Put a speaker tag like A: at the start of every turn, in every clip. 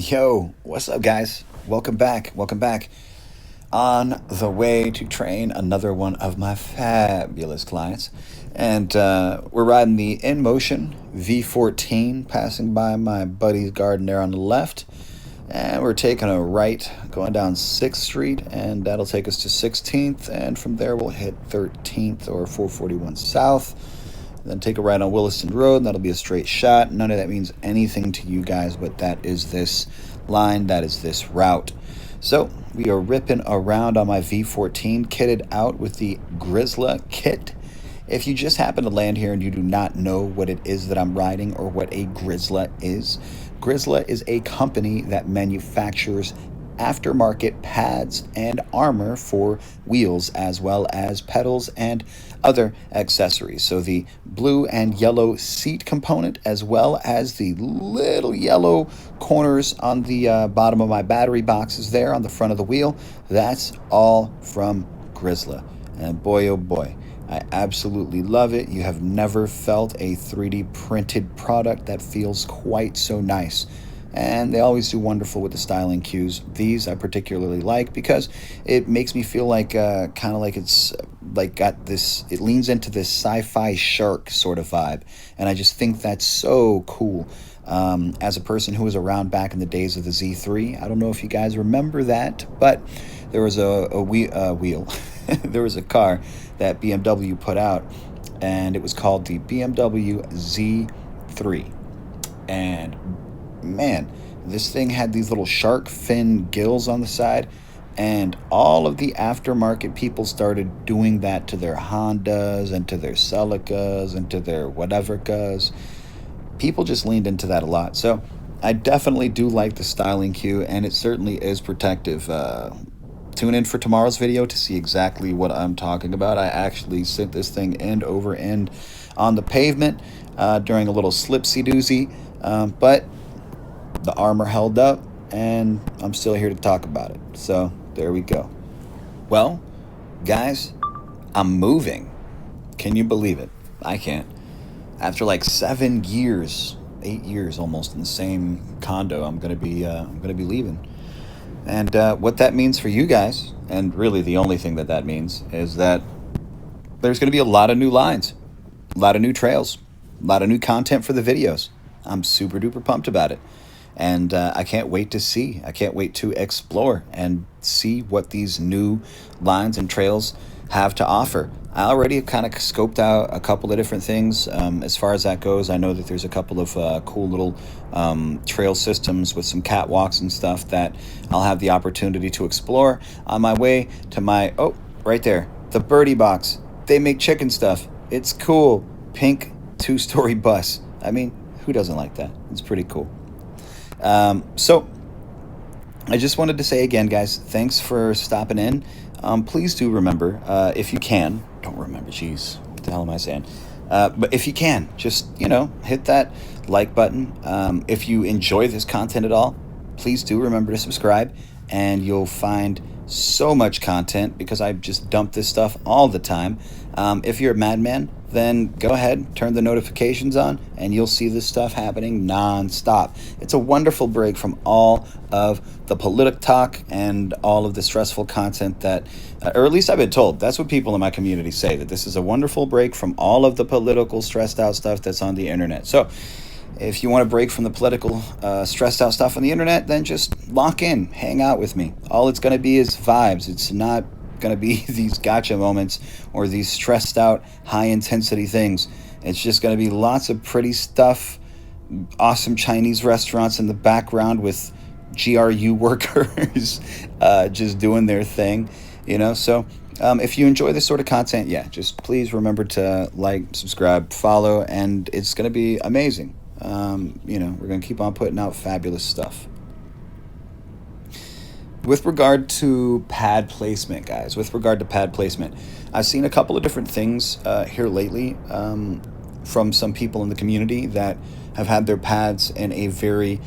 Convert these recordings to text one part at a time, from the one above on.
A: Yo, what's up, guys? Welcome back. Welcome back. On the way to train another one of my fabulous clients. And we're riding the InMotion V14, passing by my buddy's garden there on the left. And we're taking a right, going down 6th Street, and that'll take us to 16th. And from there, we'll hit 13th or 441 South. Then take a right on Williston Road, and that'll be a straight shot. None of that means anything to you guys, but that is this line, that is this route. So we are ripping around on my V14, kitted out with the Grizzly kit. If you just happen to land here and you do not know what it is that I'm riding or what a Grizzly is a company that manufactures aftermarket pads and armor for wheels, as well as pedals and other accessories. So the blue and yellow seat component, as well as the little yellow corners on the bottom of my battery boxes there on the front of the wheel, that's all from Grizzly. And boy, oh boy, I absolutely love it. You have never felt a 3D printed product that feels quite so nice. And they always do wonderful with the styling cues. These I particularly like because it makes me feel like kind of like it's like got this, it leans into this sci-fi shark sort of vibe. And I just think that's so cool. As a person who was around back in the days of the Z3, I don't know if you guys remember that, but there was a wheel. There was a car that BMW put out, and it was called the BMW Z3. And man, this thing had these little shark fin gills on the side, and all of the aftermarket people started doing that to their Hondas and to their Celicas and to their whatevercas. People just leaned into that a lot. So I definitely do like the styling cue, and it certainly is protective. Tune in for tomorrow's video to see exactly what I'm talking about. I actually sent this thing end over end on the pavement during a little slipsy-doozy, but the armor held up, and I'm still here to talk about it. So there we go. Well, guys, I'm moving. Can you believe it? I can't. After like 7 years, 8 years almost in the same condo, I'm gonna be leaving. And what that means for you guys, and really the only thing that means, is that there's gonna be a lot of new lines, a lot of new trails, a lot of new content for the videos. I'm super duper pumped about it. And I can't wait to see. I can't wait to explore and see what these new lines and trails have to offer. I already kind of scoped out a couple of different things. As far as that goes, I know that there's a couple of cool little trail systems with some catwalks and stuff that I'll have the opportunity to explore on my way to my, oh, right there, the Birdie Box. They make chicken stuff. It's cool. Pink 2-story bus. I mean, who doesn't like that? It's pretty cool. So I just wanted to say again, guys, thanks for stopping in. Please do remember, if you can, don't remember, geez, what the hell am I saying? But if you can, just, hit that like button. If you enjoy this content at all, please do remember to subscribe, and you'll find so much content because I just dump this stuff all the time. If you're a madman, then go ahead, turn the notifications on, and you'll see this stuff happening non-stop. It's a wonderful break from all of the politic talk and all of the stressful content that, or at least I've been told, that's what people in my community say, that this is a wonderful break from all of the political stressed out stuff that's on the internet. So if you want to break from the political stressed out stuff on the internet, then just lock in, hang out with me. All it's going to be is vibes. It's not going to be these gotcha moments or these stressed out high intensity things. It's just going to be lots of pretty stuff, awesome Chinese restaurants in the background with GRU workers just doing their thing, so if you enjoy this sort of content, just please remember to like, subscribe, follow, and it's going to be amazing. We're going to keep on putting out fabulous stuff. With regard to pad placement, guys, I've seen a couple of different things here lately from some people in the community that have had their pads in a very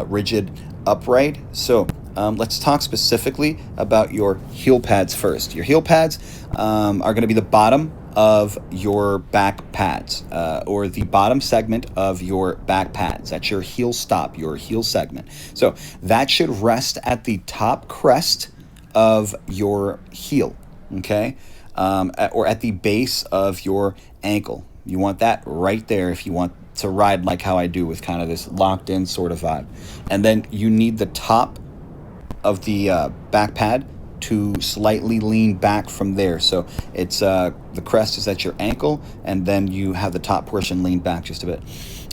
A: rigid upright. So let's talk specifically about your heel pads first. Your heel pads are going to be the bottom of your back pads, or the bottom segment of your back pads. That's your heel stop, your heel segment. So that should rest at the top crest of your heel, okay? Or at the base of your ankle. You want that right there if you want to ride like how I do, with kind of this locked in sort of vibe. And then you need the top of the back pad to slightly lean back from there. So it's the crest is at your ankle, and then you have the top portion lean back just a bit.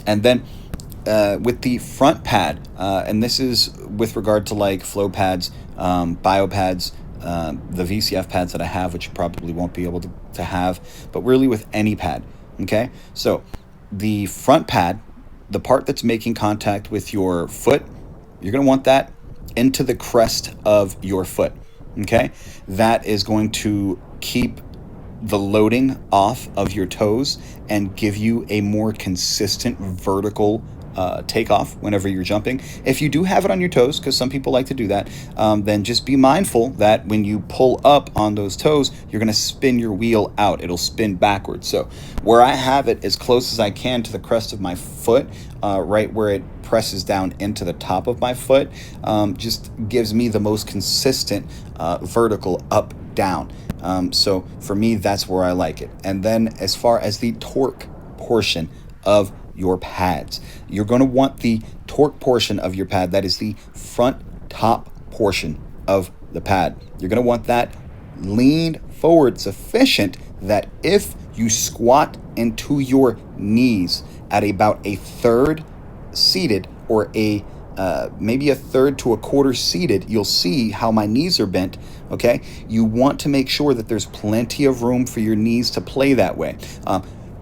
A: And then with the front pad, and this is with regard to like flow pads, bio pads, the VCF pads that I have, which you probably won't be able to have, but really with any pad. Okay, so the front pad, the part that's making contact with your foot, you're going to want that into the crest of your foot. Okay, that is going to keep the loading off of your toes and give you a more consistent vertical takeoff whenever you're jumping. If you do have it on your toes, because some people like to do that, then just be mindful that when you pull up on those toes, you're going to spin your wheel out. It'll spin backwards. So where I have it as close as I can to the crest of my foot, right where it presses down into the top of my foot, just gives me the most consistent vertical up down. So for me, that's where I like it. And then as far as the torque portion of your pads, you're going to want the torque portion of your pad, that is the front top portion of the pad. You're going to want that leaned forward sufficient that if you squat into your knees at about a third seated, or maybe a third to a quarter seated, you'll see how my knees are bent. Okay, you want to make sure that there's plenty of room for your knees to play that way.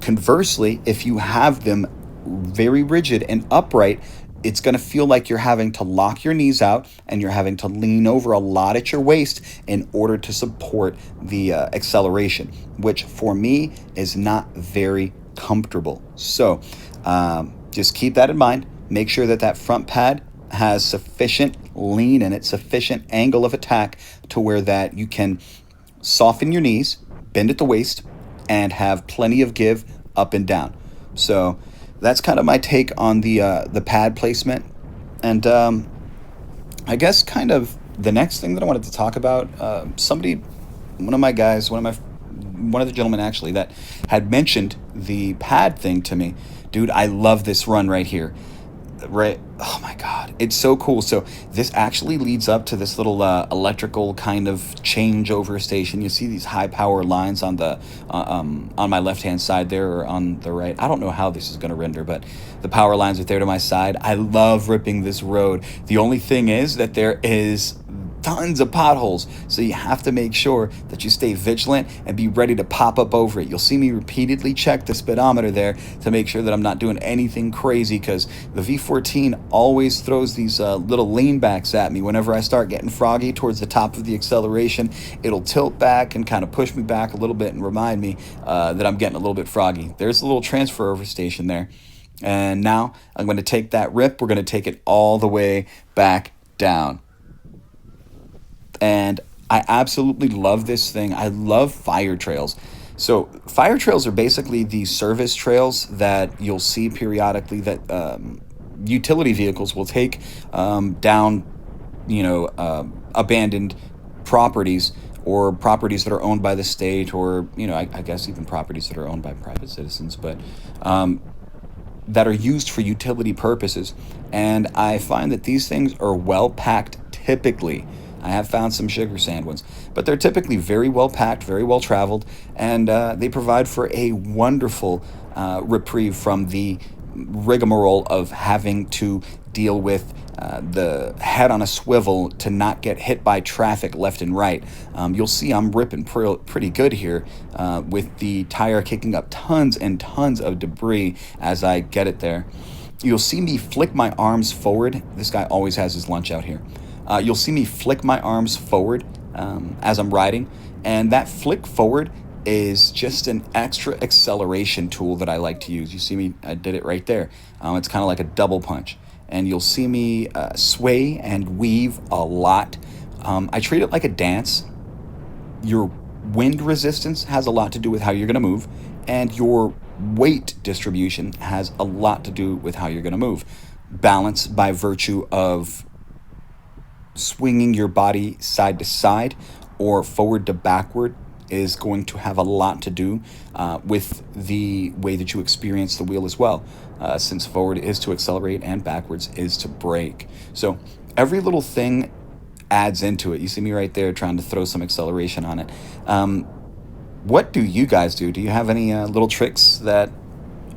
A: Conversely, if you have them very rigid and upright, it's going to feel like you're having to lock your knees out and you're having to lean over a lot at your waist in order to support the acceleration, which for me is not very comfortable. So just keep that in mind. Make sure that that front pad has sufficient lean in it, sufficient angle of attack to where that you can soften your knees, bend at the waist, and have plenty of give up and down. So that's kind of my take on the pad placement. And I guess kind of the next thing that I wanted to talk about, one of the gentlemen actually that had mentioned the pad thing to me. Dude, I love this run right here. Right, oh my god, it's so cool. So this actually leads up to this little electrical kind of changeover station. You see these high power lines on the on my left hand side there, or on the right. I don't know how this is going to render, but the power lines are there to my side. I love ripping this road. The only thing is that there is tons of potholes, so you have to make sure that you stay vigilant and be ready to pop up over it. You'll see me repeatedly check the speedometer there to make sure that I'm not doing anything crazy, because the V14 always throws these little leanbacks at me. Whenever I start getting froggy towards the top of the acceleration, it'll tilt back and kind of push me back a little bit and remind me that I'm getting a little bit froggy. There's a little transfer over station there. And now I'm going to take that rip. We're going to take it all the way back down. And I absolutely love this thing. I love fire trails. So fire trails are basically the service trails that you'll see periodically that utility vehicles will take down, abandoned properties, or properties that are owned by the state, or, I guess even properties that are owned by private citizens, but that are used for utility purposes. And I find that these things are well packed typically. I have found some sugar sand ones, but they're typically very well packed, very well traveled, and they provide for a wonderful reprieve from the rigmarole of having to deal with the head on a swivel to not get hit by traffic left and right. You'll see I'm ripping pretty good here with the tire kicking up tons and tons of debris as I get it there. You'll see me flick my arms forward. This guy always has his lunch out here. You'll see me flick my arms forward as I'm riding, and that flick forward is just an extra acceleration tool that I like to use. You see me, I did it right there. It's kind of like a double punch, and you'll see me sway and weave a lot. I treat it like a dance. You're wind resistance has a lot to do with how you're going to move, and your weight distribution has a lot to do with how you're going to move. Balance by virtue of swinging your body side to side or forward to backward is going to have a lot to do with the way that you experience the wheel as well, since forward is to accelerate and backwards is to brake. So every little thing adds into it. You see me right there trying to throw some acceleration on it. What do you guys do? Do you have any little tricks that,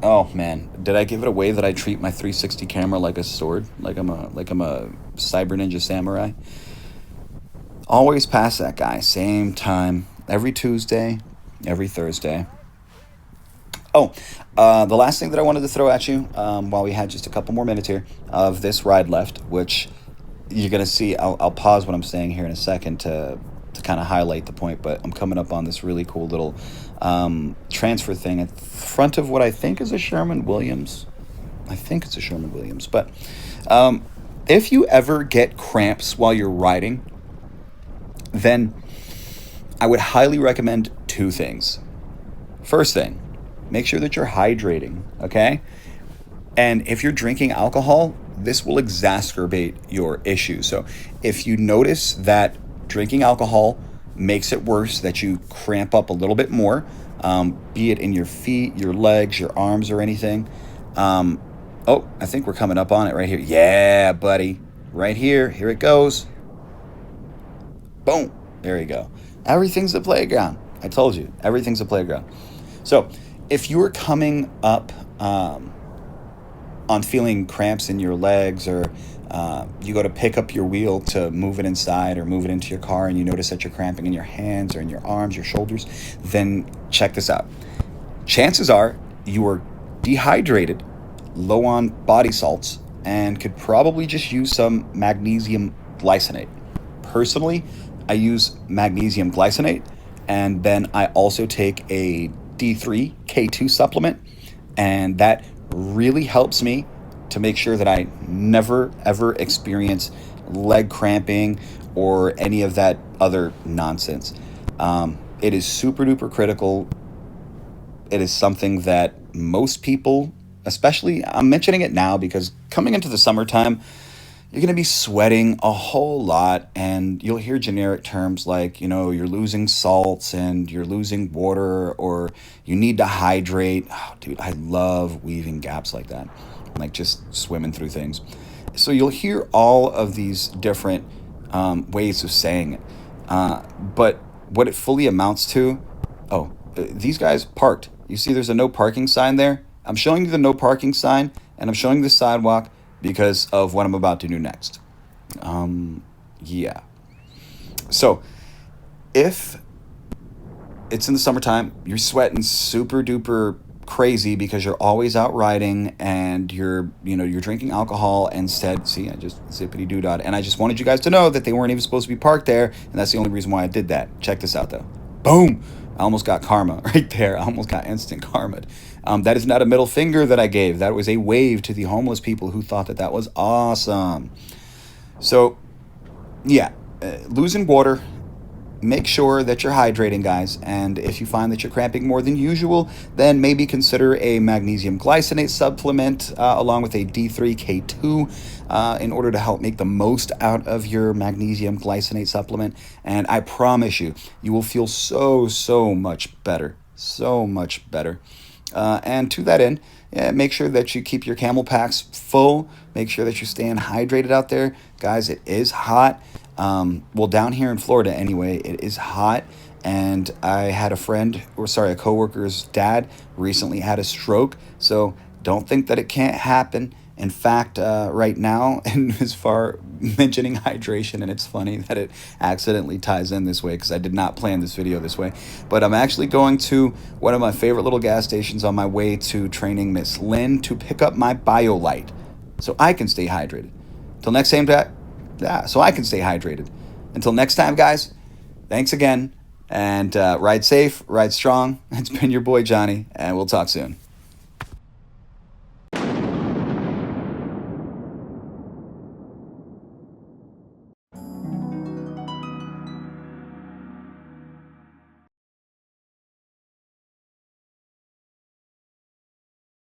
A: oh man, did I give it away that I treat my 360 camera like a sword, like I'm a cyber ninja samurai? Always pass that guy, same time, every Tuesday, every Thursday. Oh, the last thing that I wanted to throw at you, while we had just a couple more minutes here of this ride left, which you're going to see, I'll pause what I'm saying here in a second to kind of highlight the point, but I'm coming up on this really cool little transfer thing at the front of what I think is a Sherman-Williams. I think it's a Sherman-Williams. But if you ever get cramps while you're riding, then I would highly recommend two things. First thing, make sure that you're hydrating, okay? And if you're drinking alcohol, this will exacerbate your issue. So if you notice that drinking alcohol makes it worse, that you cramp up a little bit more, be it in your feet, your legs, your arms, or anything. Oh, I think we're coming up on it right here. Yeah, buddy. Right here. Here it goes. Boom. There you go. Everything's a playground. I told you. Everything's a playground. So if you're coming up on feeling cramps in your legs, or you go to pick up your wheel to move it inside or move it into your car and you notice that you're cramping in your hands or in your arms, your shoulders, then check this out. Chances are you are dehydrated, low on body salts, and could probably just use some magnesium glycinate. Personally, I use magnesium glycinate, and then I also take a D3 K2 supplement, and that really helps me to make sure that I never ever experience leg cramping or any of that other nonsense. It is super duper critical. It is something that most people, especially, I'm mentioning it now because coming into the summertime, you're going to be sweating a whole lot, and you'll hear generic terms like, you're losing salts and you're losing water, or you need to hydrate. Oh, dude, I love weaving gaps like that, like just swimming through things. So you'll hear all of these different ways of saying it. But what it fully amounts to, these guys parked. You see there's a no parking sign there? I'm showing you the no parking sign, and I'm showing the sidewalk because of what I'm about to do next. Yeah. So if it's in the summertime, you're sweating super duper crazy because you're always out riding and you're drinking alcohol instead. See, I just zippity doo dah. And I just wanted you guys to know that they weren't even supposed to be parked there. And that's the only reason why I did that. Check this out though. Boom. I almost got karma right there. I almost got instant karma. That is not a middle finger that I gave. That was a wave to the homeless people who thought that was awesome. So, yeah, losing water. Make sure that you're hydrating, guys. And if you find that you're cramping more than usual, then maybe consider a magnesium glycinate supplement along with a D3K2 in order to help make the most out of your magnesium glycinate supplement. And I promise you, you will feel so much better. So much better. And to that end, make sure that you keep your camel packs full. Make sure that you're staying hydrated out there. Guys, it is hot. Well, down here in Florida anyway, it is hot. And I had a coworker's dad recently had a stroke. So don't think that it can't happen. In fact, right now, and as far mentioning hydration, and it's funny that it accidentally ties in this way because I did not plan this video this way, but I'm actually going to one of my favorite little gas stations on my way to training Miss Lynn to pick up my BioLite so I can stay hydrated. Till next time, so I can stay hydrated. Until next time, guys, thanks again, and ride safe, ride strong. It's been your boy Johnny, and we'll talk soon.